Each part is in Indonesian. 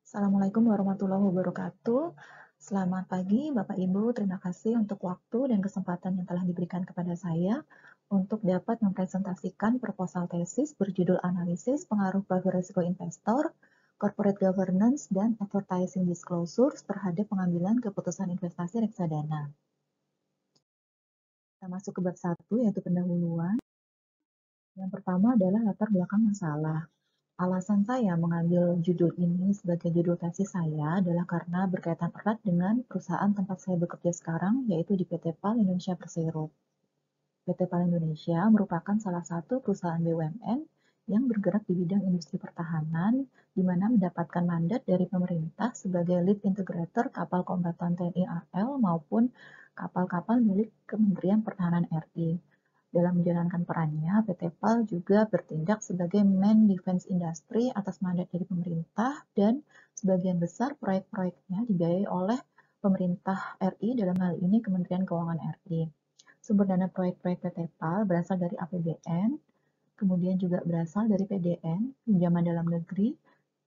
Assalamualaikum warahmatullahi wabarakatuh. Selamat pagi, Bapak Ibu. Terima kasih untuk waktu dan kesempatan yang telah diberikan kepada saya untuk dapat mempresentasikan proposal tesis berjudul Analisis Pengaruh Profil Risiko Investor, Corporate Governance, dan Advertising Disclosures terhadap pengambilan keputusan investasi reksadana. Kita masuk ke bab 1, yaitu pendahuluan. Yang pertama adalah latar belakang masalah. Alasan saya mengambil judul ini sebagai judul tesis saya adalah karena berkaitan erat dengan perusahaan tempat saya bekerja sekarang, yaitu di PT PAL Indonesia Persero. PT PAL Indonesia merupakan salah satu perusahaan BUMN yang bergerak di bidang industri pertahanan, di mana mendapatkan mandat dari pemerintah sebagai lead integrator kapal kombatan TNI AL maupun kapal-kapal milik Kementerian Pertahanan RI. Dalam menjalankan perannya, PT PAL juga bertindak sebagai main defense industry atas mandat dari pemerintah dan sebagian besar proyek-proyeknya dibiayai oleh pemerintah RI, dalam hal ini Kementerian Keuangan RI. Sumber dana proyek-proyek PT PAL berasal dari APBN, kemudian juga berasal dari PDN, pinjaman dalam negeri,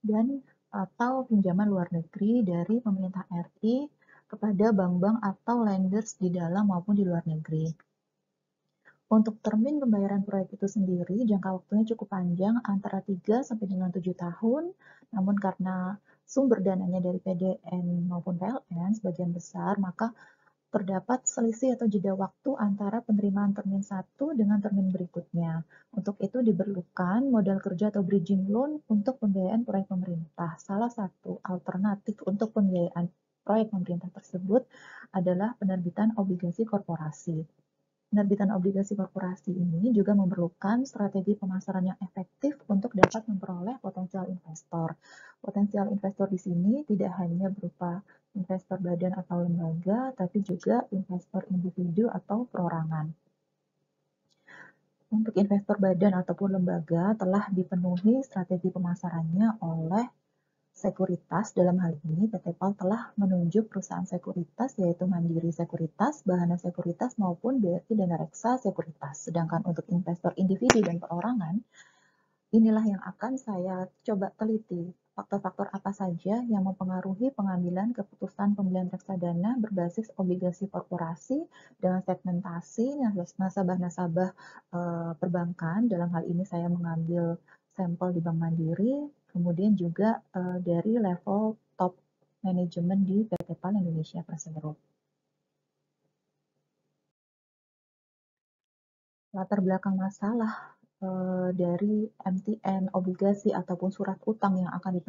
dan atau pinjaman luar negeri dari pemerintah RI kepada bank-bank atau lenders di dalam maupun di luar negeri. Untuk termin pembayaran proyek itu sendiri, jangka waktunya cukup panjang, antara 3 sampai dengan 7 tahun, namun karena sumber dananya dari PDN maupun PLN sebagian besar, maka terdapat selisih atau jeda waktu antara penerimaan termin 1 dengan termin berikutnya. Untuk itu diperlukan modal kerja atau bridging loan untuk pembiayaan proyek pemerintah. Salah satu alternatif untuk pembiayaan proyek pemerintah tersebut adalah penerbitan obligasi korporasi. Penerbitan obligasi korporasi ini juga memerlukan strategi pemasaran yang efektif untuk dapat memperoleh potensial investor. Potensial investor di sini tidak hanya berupa investor badan atau lembaga, tapi juga investor individu atau perorangan. Untuk investor badan ataupun lembaga telah dipenuhi strategi pemasarannya oleh sekuritas. Dalam hal ini PT PAL telah menunjuk perusahaan sekuritas yaitu Mandiri Sekuritas, Bahana Sekuritas maupun BRI Dana Reksa Sekuritas. Sedangkan untuk investor individu dan perorangan, inilah yang akan saya coba teliti. Faktor-faktor apa saja yang mempengaruhi pengambilan keputusan pembelian reksadana berbasis obligasi korporasi dengan segmentasi nasabah-nasabah perbankan. Dalam hal ini saya mengambil sampel di Bank Mandiri, kemudian juga dari level top manajemen di PT PAL Indonesia Persero. Latar belakang masalah dari MTN, obligasi ataupun surat utang yang akan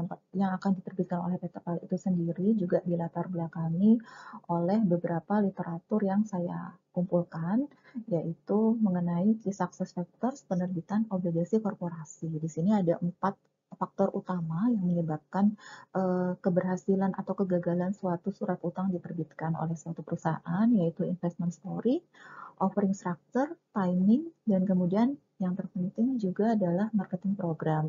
diterbitkan oleh PT PAL itu sendiri juga dilatar belakangi oleh beberapa literatur yang saya kumpulkan, yaitu mengenai key success factors penerbitan obligasi korporasi. Di sini ada 4 faktor utama yang menyebabkan keberhasilan atau kegagalan suatu surat utang diterbitkan oleh suatu perusahaan, yaitu investment story, offering structure, timing, dan kemudian yang terpenting juga adalah marketing program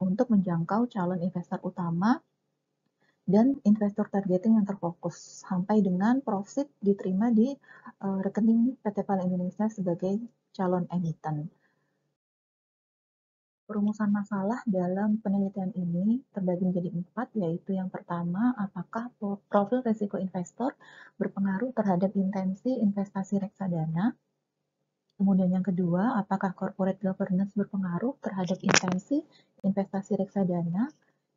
untuk menjangkau calon investor utama dan investor targeting yang terfokus sampai dengan profit diterima di rekening PT PAL Indonesia sebagai calon emiten. Perumusan masalah dalam penelitian ini terbagi menjadi 4, yaitu yang pertama, apakah profil risiko investor berpengaruh terhadap intensi investasi reksadana. Kemudian yang kedua, apakah corporate governance berpengaruh terhadap intensi investasi reksadana?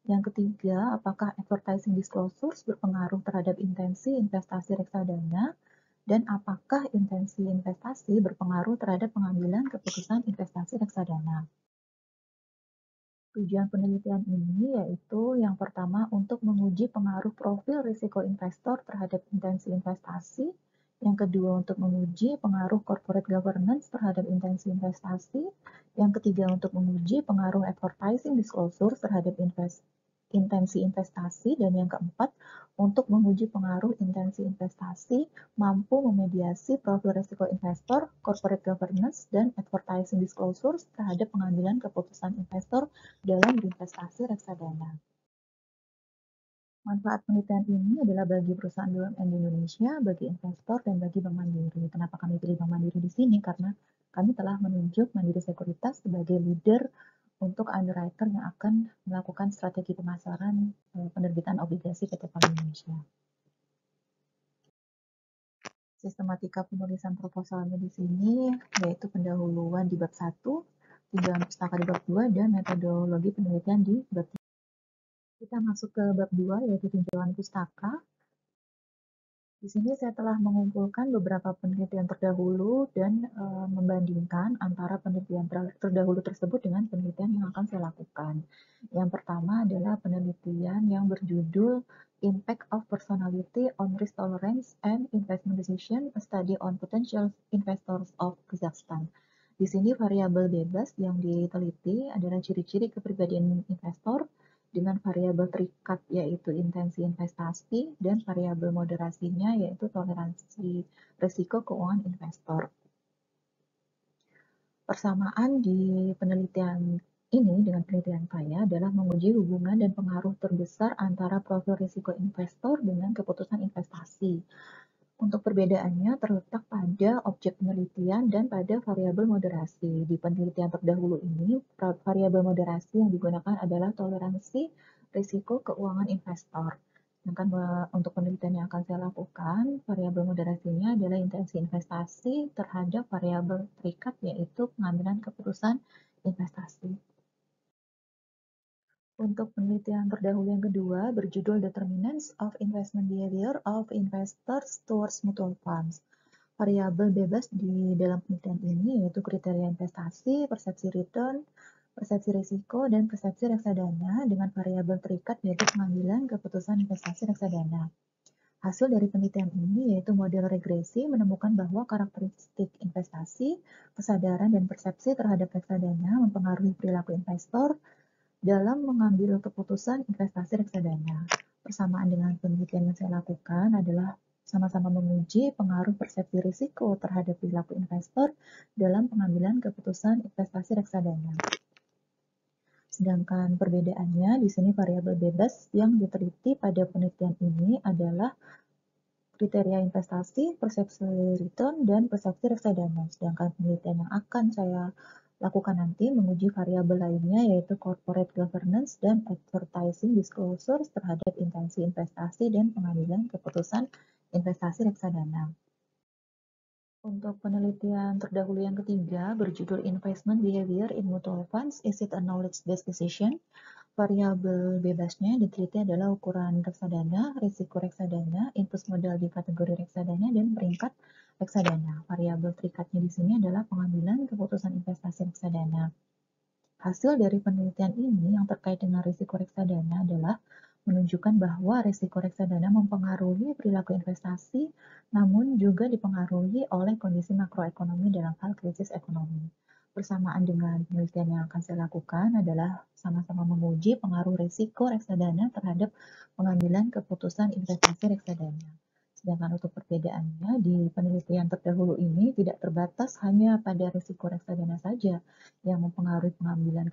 Yang ketiga, apakah advertising disclosures berpengaruh terhadap intensi investasi reksadana? Dan apakah intensi investasi berpengaruh terhadap pengambilan keputusan investasi reksadana? Tujuan penelitian ini yaitu yang pertama untuk menguji pengaruh profil risiko investor terhadap intensi investasi, yang kedua untuk menguji pengaruh corporate governance terhadap intensi investasi, yang ketiga untuk menguji pengaruh advertising disclosure terhadap intensi investasi, dan yang keempat untuk menguji pengaruh intensi investasi mampu memediasi profil risiko investor, corporate governance, dan advertising disclosures terhadap pengambilan keputusan investor dalam berinvestasi reksadana. Manfaat penelitian ini adalah bagi perusahaan BUMN di Indonesia, bagi investor, dan bagi Bank Mandiri. Kenapa kami pilih Bank Mandiri di sini? Karena kami telah menunjuk Mandiri Sekuritas sebagai leader untuk underwriter yang akan melakukan strategi pemasaran penerbitan obligasi PT PAL Indonesia. Sistematika penulisan proposalnya di sini yaitu pendahuluan di bab 1, tinjauan pustaka di bab 2, dan metodologi penelitian di bab 3. Kita masuk ke bab 2 yaitu tinjauan pustaka. Di sini saya telah mengumpulkan beberapa penelitian terdahulu dan membandingkan antara penelitian terdahulu tersebut dengan penelitian yang akan saya lakukan. Yang pertama adalah penelitian yang berjudul Impact of Personality on Risk Tolerance and Investment Decision, a Study on Potential Investors of Kazakhstan. Di sini variabel bebas yang diteliti adalah ciri-ciri kepribadian investor dengan variabel terikat yaitu intensi investasi dan variabel moderasinya yaitu toleransi risiko keuangan investor. Persamaan di penelitian ini dengan penelitian saya adalah menguji hubungan dan pengaruh terbesar antara profil risiko investor dengan keputusan investasi. Untuk perbedaannya terletak pada objek penelitian dan pada variabel moderasi. Di penelitian terdahulu ini, variabel moderasi yang digunakan adalah toleransi risiko keuangan investor. Sedangkan untuk penelitian yang akan saya lakukan, variabel moderasinya adalah intensi investasi terhadap variabel terikat yaitu pengambilan keputusan investasi. Untuk penelitian terdahulu yang kedua berjudul Determinants of Investment Behavior of Investors Towards Mutual Funds. Variabel bebas di dalam penelitian ini yaitu kriteria investasi, persepsi return, persepsi risiko, dan persepsi reksadana dengan variabel terikat yaitu pengambilan keputusan investasi reksadana. Hasil dari penelitian ini yaitu model regresi menemukan bahwa karakteristik investasi, kesadaran, dan persepsi terhadap reksadana mempengaruhi perilaku investor dalam mengambil keputusan investasi reksadana. Persamaan dengan penelitian yang saya lakukan adalah sama-sama menguji pengaruh persepsi risiko terhadap perilaku investor dalam pengambilan keputusan investasi reksadana. Sedangkan perbedaannya di sini variabel bebas yang diteliti pada penelitian ini adalah kriteria investasi, persepsi return, dan persepsi reksadana. Sedangkan penelitian yang akan saya lakukan nanti menguji variabel lainnya yaitu corporate governance dan advertising disclosures terhadap intensi investasi dan pengambilan keputusan investasi reksadana. Untuk penelitian terdahulu yang ketiga berjudul Investment Behavior in Mutual Funds, Is it a Knowledge-Based Decision? Variabel bebasnya diteliti adalah ukuran reksadana, risiko reksadana, input modal di kategori reksadana, dan peringkat reksadana. Variabel terikatnya di sini adalah pengambilan keputusan investasi reksadana. Hasil dari penelitian ini yang terkait dengan risiko reksadana adalah menunjukkan bahwa risiko reksadana mempengaruhi perilaku investasi, namun juga dipengaruhi oleh kondisi makroekonomi dalam hal krisis ekonomi. Bersamaan dengan penelitian yang akan saya lakukan adalah sama-sama menguji pengaruh risiko reksadana terhadap pengambilan keputusan investasi reksadana. Sedangkan untuk perbedaannya di penelitian terdahulu ini tidak terbatas hanya pada risiko reksadana saja yang mempengaruhi pengambilan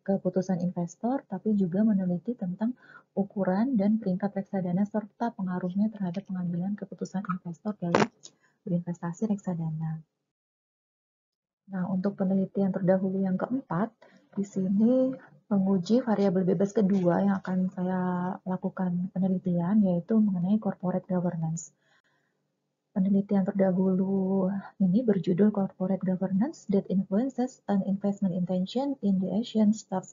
keputusan investor, tapi juga meneliti tentang ukuran dan peringkat reksadana serta pengaruhnya terhadap pengambilan keputusan investor dalam berinvestasi reksadana. Nah, untuk penelitian terdahulu yang keempat, di sini menguji variabel bebas kedua yang akan saya lakukan penelitian, yaitu mengenai corporate governance. Penelitian terdahulu ini berjudul Corporate Governance that Influences an Investment Intention in the Asian Stock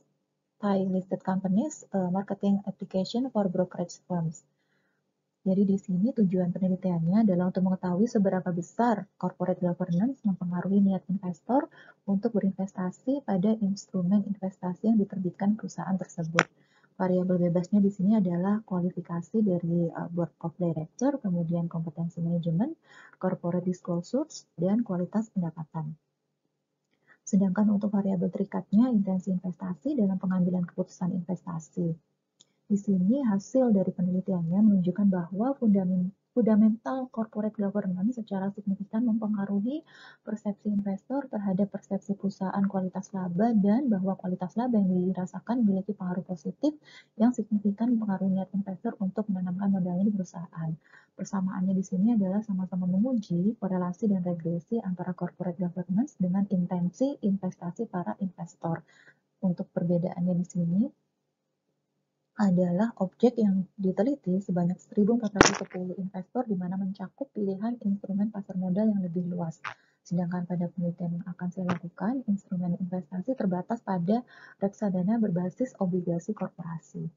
Thai Listed Companies, Marketing Application for Brokerage Firms. Jadi di sini tujuan penelitiannya adalah untuk mengetahui seberapa besar corporate governance mempengaruhi niat investor untuk berinvestasi pada instrumen investasi yang diterbitkan perusahaan tersebut. Variabel bebasnya di sini adalah kualifikasi dari Board of Director, kemudian kompetensi manajemen, corporate disclosures, dan kualitas pendapatan. Sedangkan untuk variabel terikatnya intensi investasi dalam pengambilan keputusan investasi. Di sini hasil dari penelitiannya menunjukkan bahwa fundamental corporate governance secara signifikan mempengaruhi persepsi investor terhadap persepsi perusahaan kualitas laba dan bahwa kualitas laba yang dirasakan memiliki pengaruh positif yang signifikan mempengaruhi niat investor untuk menanamkan modalnya di perusahaan. Persamaannya di sini adalah sama-sama menguji korelasi dan regresi antara corporate governance dengan intensi investasi para investor. Untuk perbedaannya di sini adalah objek yang diteliti sebanyak 1.410 investor di mana mencakup pilihan instrumen pasar modal yang lebih luas. Sedangkan pada penelitian yang akan saya lakukan, instrumen investasi terbatas pada reksadana berbasis obligasi korporasi.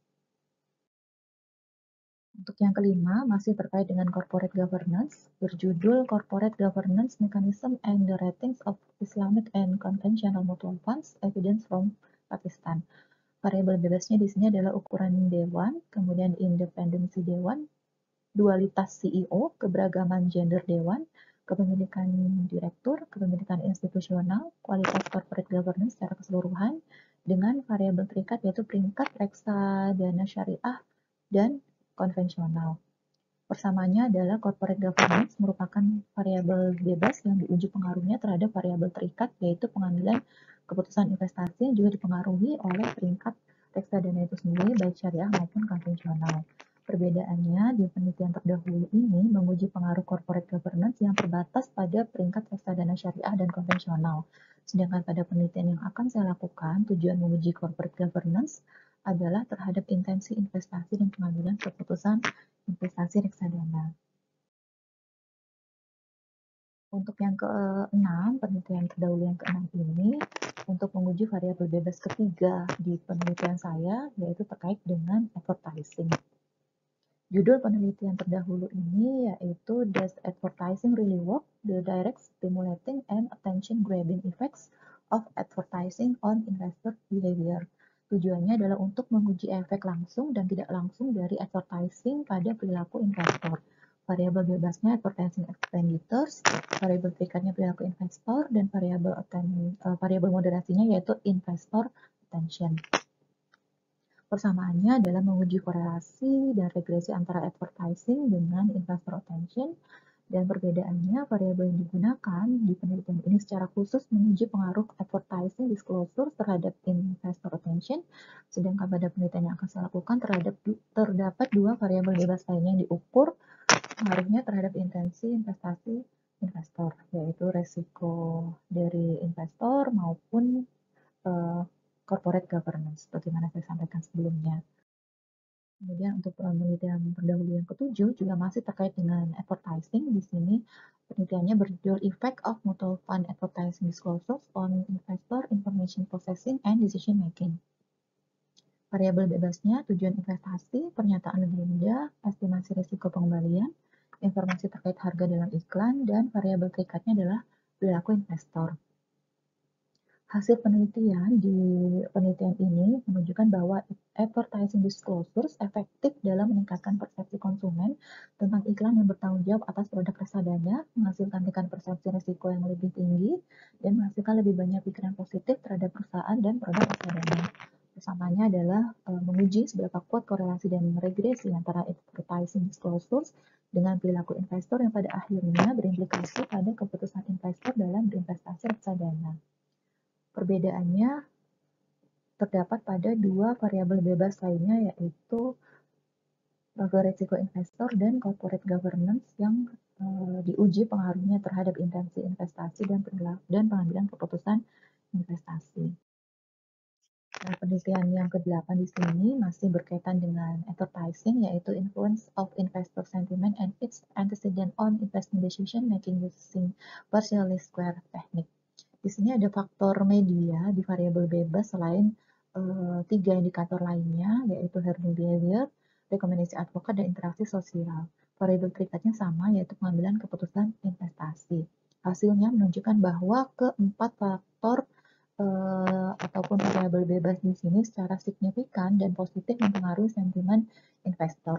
Untuk yang kelima, masih terkait dengan corporate governance, berjudul Corporate Governance Mechanism and the Ratings of Islamic and Conventional Mutual Funds, Evidence from Pakistan. Variabel bebasnya di sini adalah ukuran dewan, kemudian independensi dewan, dualitas CEO, keberagaman gender dewan, kepemilikan direktur, kepemilikan institusional, kualitas corporate governance secara keseluruhan, dengan variabel terikat yaitu peringkat reksadana syariah dan konvensional. Persamaannya adalah corporate governance merupakan variabel bebas yang diuji pengaruhnya terhadap variabel terikat, yaitu pengambilan keputusan investasi yang juga dipengaruhi oleh peringkat reksadana itu sendiri, baik syariah maupun konvensional. Perbedaannya di penelitian terdahulu ini menguji pengaruh corporate governance yang terbatas pada peringkat reksadana syariah dan konvensional. Sedangkan pada penelitian yang akan saya lakukan, tujuan menguji corporate governance adalah terhadap intensi investasi dan pengambilan keputusan investasi reksadana. Untuk yang keenam, penelitian terdahulu yang keenam ini untuk menguji variabel bebas ketiga di penelitian saya, yaitu terkait dengan advertising. Judul penelitian terdahulu ini yaitu Does Advertising Really Work? The Direct Stimulating and Attention Grabbing Effects of Advertising on Investor Behavior. Tujuannya adalah untuk menguji efek langsung dan tidak langsung dari advertising pada perilaku investor. Variabel bebasnya advertising expenditures, variabel terikatnya perilaku investor, dan variabel moderasinya yaitu investor attention. Persamaannya adalah menguji korelasi dan regresi antara advertising dengan investor attention, dan perbedaannya variabel yang digunakan di penelitian ini secara khusus menguji pengaruh advertising disclosure terhadap investor attention, sedangkan pada penelitian yang akan saya lakukan terdapat dua variabel bebas lainnya yang diukur pengaruhnya terhadap intensi investasi investor, yaitu resiko dari investor maupun corporate governance, bagaimana saya sampaikan sebelumnya. Kemudian untuk penelitian terdahulu yang ketujuh juga masih terkait dengan advertising. Di sini penelitiannya berjudul Effect of Mutual Fund Advertising Disclosures on Investor Information Processing and Decision Making. Variabel bebasnya tujuan investasi, pernyataan legenda, estimasi risiko pengembalian, informasi terkait harga dalam iklan, dan variabel terikatnya adalah perilaku investor. Hasil penelitian di penelitian ini menunjukkan bahwa advertising disclosures efektif dalam meningkatkan persepsi konsumen tentang iklan yang bertanggung jawab atas produk reksadana, menghasilkan tingkat persepsi risiko yang lebih tinggi, dan menghasilkan lebih banyak pikiran positif terhadap perusahaan dan produk reksadana. Persamanya adalah menguji seberapa kuat korelasi dan regresi antara advertising disclosures dengan perilaku investor yang pada akhirnya berimplikasi pada keputusan investor dalam berinvestasi reksadana. Perbedaannya terdapat pada dua variabel bebas lainnya, yaitu profil risiko investor dan corporate governance yang diuji pengaruhnya terhadap intensi investasi dan pengambilan keputusan investasi. Nah, penelitian yang ke-8 di sini masih berkaitan dengan advertising, yaitu influence of investor sentiment and its antecedent on investment decision making using partially square technique. Di sini ada faktor media di variabel bebas selain tiga indikator lainnya, yaitu herding behavior, rekomendasi advokat, dan interaksi sosial. Variabel terikatnya sama, yaitu pengambilan keputusan investasi. Hasilnya menunjukkan bahwa keempat faktor ataupun variabel bebas di sini secara signifikan dan positif mempengaruhi sentimen investor.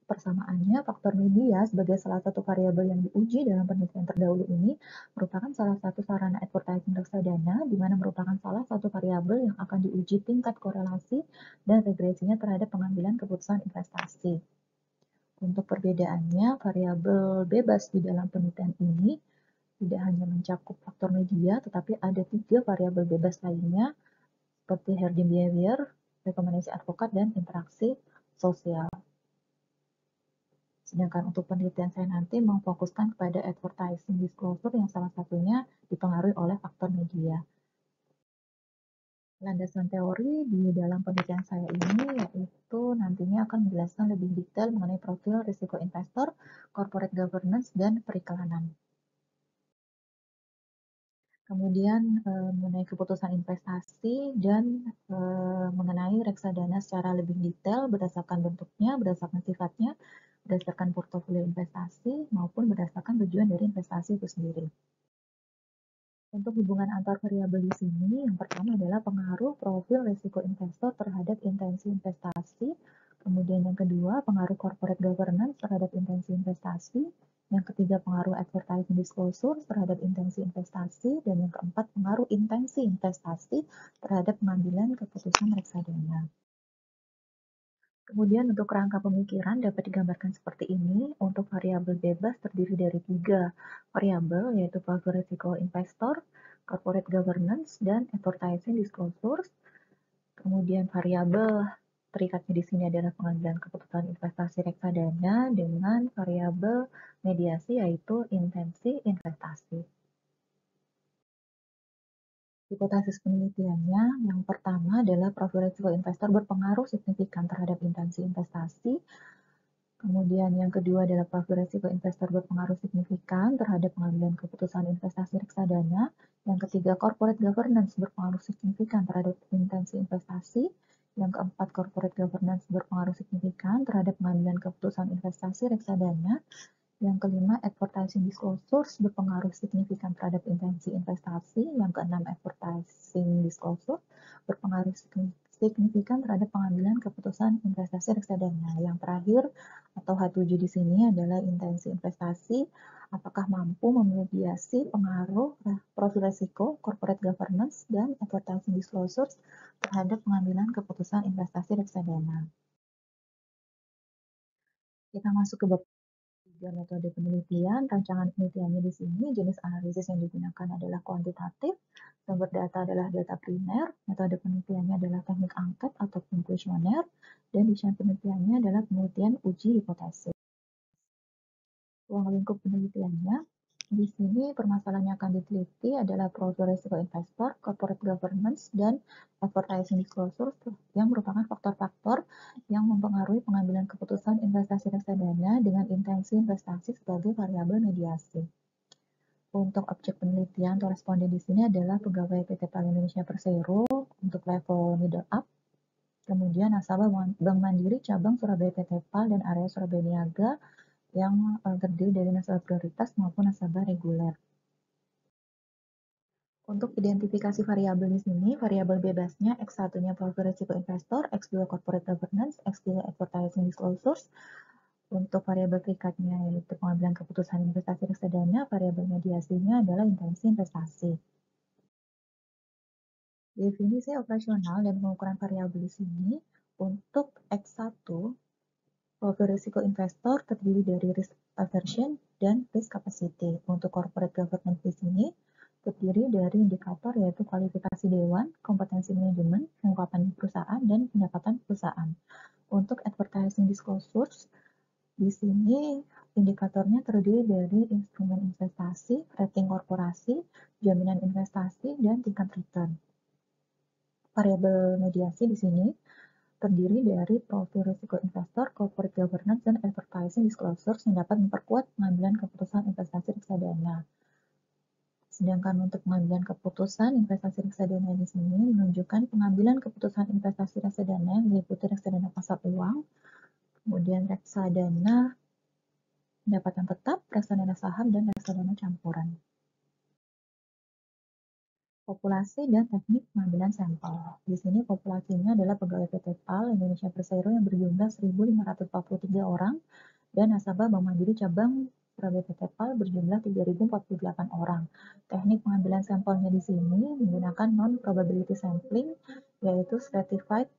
Persamaannya, faktor media sebagai salah satu variabel yang diuji dalam penelitian terdahulu ini merupakan salah satu sarana advertising reksadana, di mana merupakan salah satu variabel yang akan diuji tingkat korelasi dan regresinya terhadap pengambilan keputusan investasi. Untuk perbedaannya, variabel bebas di dalam penelitian ini tidak hanya mencakup faktor media, tetapi ada tiga variabel bebas lainnya, seperti herding behavior, rekomendasi advokat, dan interaksi sosial. Sedangkan untuk penelitian saya nanti memfokuskan kepada advertising disclosure yang salah satunya dipengaruhi oleh faktor media. Landasan teori di dalam penelitian saya ini yaitu nantinya akan menjelaskan lebih detail mengenai profil risiko investor, corporate governance, dan periklanan. Kemudian mengenai keputusan investasi dan mengenai reksadana secara lebih detail berdasarkan bentuknya, berdasarkan sifatnya, berdasarkan portofolio investasi, maupun berdasarkan tujuan dari investasi itu sendiri. Untuk hubungan antar variabel di sini, yang pertama adalah pengaruh profil risiko investor terhadap intensi investasi. Kemudian yang kedua, pengaruh corporate governance terhadap intensi investasi. Yang ketiga, pengaruh advertising disclosure terhadap intensi investasi. Dan yang keempat, pengaruh intensi investasi terhadap pengambilan keputusan reksadana. Kemudian untuk kerangka pemikiran dapat digambarkan seperti ini. Untuk variabel bebas terdiri dari 3 variabel, yaitu profil risiko investor, corporate governance, dan advertising disclosures. Kemudian variabel terikatnya di sini adalah pengambilan keputusan investasi reksadana dengan variabel mediasi yaitu intensi investasi. Hipotesis penelitiannya yang pertama adalah profil risiko investor berpengaruh signifikan terhadap intensi investasi. Kemudian yang kedua adalah profil risiko investor berpengaruh signifikan terhadap pengambilan keputusan investasi reksadana. Yang ketiga, corporate governance berpengaruh signifikan terhadap intensi investasi. Yang keempat, corporate governance berpengaruh signifikan terhadap pengambilan keputusan investasi reksadana. Yang kelima, advertising disclosures berpengaruh signifikan terhadap intensi investasi. Yang keenam, advertising disclosure berpengaruh signifikan terhadap pengambilan keputusan investasi reksadana. Yang terakhir atau H7 di sini adalah intensi investasi, apakah mampu memediasi pengaruh profil risiko, corporate governance, dan advertising disclosures terhadap pengambilan keputusan investasi reksadana. Kita masuk ke bab 3 metode penelitian. Rancangan penelitiannya di sini, jenis analisis yang digunakan adalah kuantitatif, sumber data adalah data primer, metode penelitiannya adalah teknik angket ataupun kuesioner, dan desain penelitiannya adalah penelitian uji hipotesis. Ruang lingkup penelitiannya, di sini permasalahan yang akan diteliti adalah profil risiko investor, corporate governance, dan advertising disclosure yang merupakan faktor-faktor yang mempengaruhi pengambilan keputusan investasi reksadana dengan intensi investasi sebagai variabel mediasi. Untuk objek penelitian atau responden di sini adalah pegawai PT PAL Indonesia Persero untuk level middle up, kemudian nasabah Bank Mandiri cabang Surabaya PT PAL dan area Surabaya Niaga yang terdiri dari nasabah prioritas maupun nasabah reguler. Untuk identifikasi variabel di sini, variabel bebasnya X1-nya profil risiko investor, X2 corporate governance, X3 advertising disclosures. Untuk variabel terikatnya yaitu pengambilan keputusan investasi reksadana, variabel mediasinya adalah intensi investasi. Definisi operasional dan pengukuran variabel di sini untuk X1 profil risiko investor terdiri dari risk aversion dan risk capacity. Untuk corporate governance di sini terdiri dari indikator yaitu kualifikasi dewan, kompetensi manajemen, pengungkapan perusahaan, dan pendapatan perusahaan. Untuk advertising disclosures, di sini indikatornya terdiri dari instrumen investasi, rating korporasi, jaminan investasi, dan tingkat return. Variabel mediasi di sini terdiri dari profil risiko investor, corporate governance, dan advertising disclosures yang dapat memperkuat pengambilan keputusan investasi reksadana. Sedangkan untuk pengambilan keputusan investasi reksadana di sini menunjukkan pengambilan keputusan investasi reksadana yang meliputi reksadana pasar uang, kemudian reksadana pendapatan tetap, reksadana saham, dan reksadana campuran. Populasi dan teknik pengambilan sampel. Di sini populasinya adalah pegawai PT PAL Indonesia Persero yang berjumlah 1.543 orang dan nasabah Bank Mandiri cabang Surabaya PT PAL berjumlah 3.048 orang. Teknik pengambilan sampelnya di sini menggunakan non-probability sampling, yaitu stratified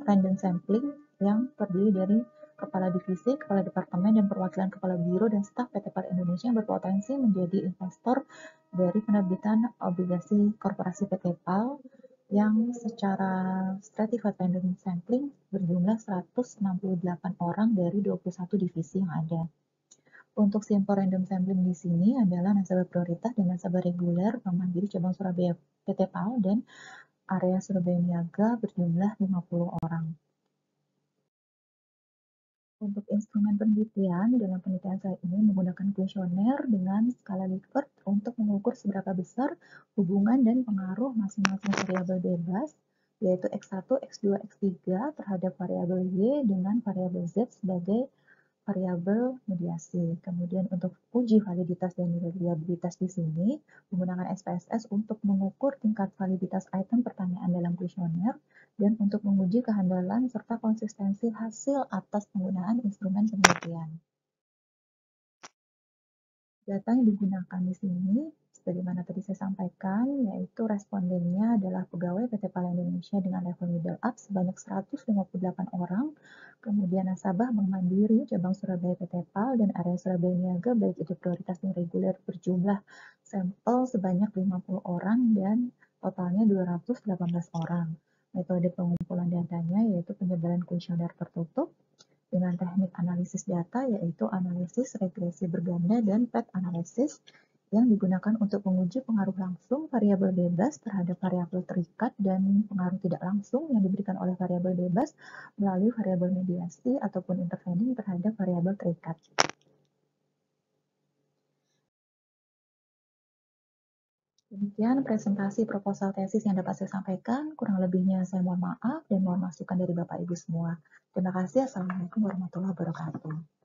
random sampling yang terdiri dari kepala divisi, kepala departemen, dan perwakilan kepala biro dan staf PT PAL Indonesia yang berpotensi menjadi investor dari penerbitan obligasi korporasi PT PAL yang secara stratified random sampling berjumlah 168 orang dari 21 divisi yang ada. Untuk sampel random sampling di sini adalah nasabah prioritas dan nasabah reguler Bank Mandiri cabang Surabaya PT PAL dan area Surabaya Niaga berjumlah 50 orang. Untuk instrumen penelitian, dalam penelitian saya ini menggunakan kuesioner dengan skala Likert untuk mengukur seberapa besar hubungan dan pengaruh masing-masing variabel bebas, yaitu X1, X2, X3 terhadap variabel Y dengan variabel Z sebagai variabel mediasi. Kemudian untuk uji validitas dan reliabilitas di sini menggunakan SPSS untuk mengukur tingkat validitas item pertanyaan dalam kuesioner dan untuk menguji kehandalan serta konsistensi hasil atas penggunaan instrumen penelitian. Data yang digunakan di sini, sebagaimana tadi saya sampaikan, yaitu respondennya adalah pegawai PT PAL Indonesia dengan level middle up sebanyak 158 orang, kemudian nasabah Bank Mandiri cabang Surabaya PT PAL dan area Surabaya Niaga baik itu prioritas dan reguler berjumlah sampel sebanyak 50 orang dan totalnya 218 orang. Metode pengumpulan datanya yaitu penyebaran kuesioner tertutup, dengan teknik analisis data yaitu analisis regresi berganda dan path analysis yang digunakan untuk menguji pengaruh langsung variabel bebas terhadap variabel terikat dan pengaruh tidak langsung yang diberikan oleh variabel bebas melalui variabel mediasi ataupun intervening terhadap variabel terikat. Demikian presentasi proposal tesis yang dapat saya sampaikan. Kurang lebihnya saya mohon maaf dan mohon masukan dari Bapak Ibu semua. Terima kasih. Assalamualaikum warahmatullahi wabarakatuh.